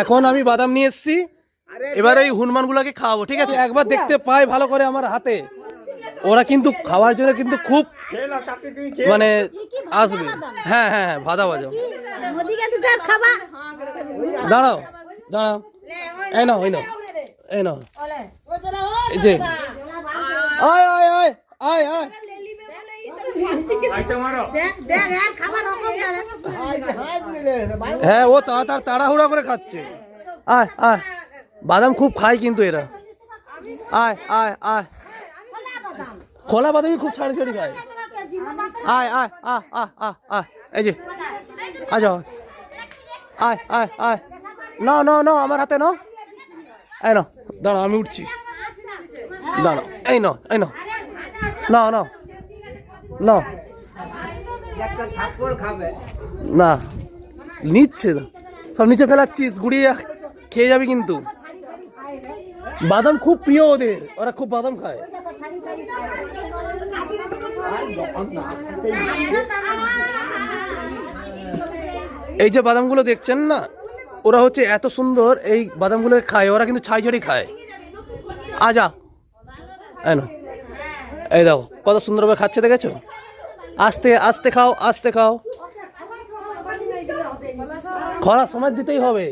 এখন আমি বাদাম নিয়ে এসেছি, এবার এই হনুমান গুলাকে খাওয়াবো, ঠিক আছে? একবার দেখতে পাই ভালো করে আমার হাতে, ওরা কিন্তু খাওয়ার জন্য কিন্তু খুব মানে আসবে। হ্যাঁ হ্যাঁ হ্যাঁ, ভাদা বাজাও, দাঁড়াও দাঁড়াও, এই নাও এই নাও এই নাও, এই যে আয় আয় আয় আয় আয়, হ্যাঁ ও তাড়াহুড়া করে খাচ্ছে। আয় আয়, বাদাম খুব খায় কিন্তু এরা। আয় আয় আয়, খোলা বাদামই খুব ছাড়ি ছাড়ি খায়। আয় আয় আয় আয় আয় আয়, এই যে আয় যাও, আয় আয় আয়, নাও নাও নাও আমার হাতে নাও, এই নাও, দাঁড়াও আমি উঠছি, দাঁড়াও, এই নাও এই নাও, নাও নাও নাও, না নিচ্ছে না, সব নিচে ফেলাচ্ছিস, গুড়িয়ে খেয়ে যাবি কিন্তু। বাদাম খুব প্রিয় ওদের, ওরা খুব বাদাম খায়। এই যে বাদামগুলো দেখছেন না, ওরা হচ্ছে এত সুন্দর এই বাদামগুলো খায়, ওরা কিন্তু ছাই ছাড়ি খায়। আজা এই দেখো কত সুন্দরভাবে খাচ্ছে, দেখেছো? আস্তে আস্তে খাও, আস্তে খাও, খরা সময় দিতেই হবে।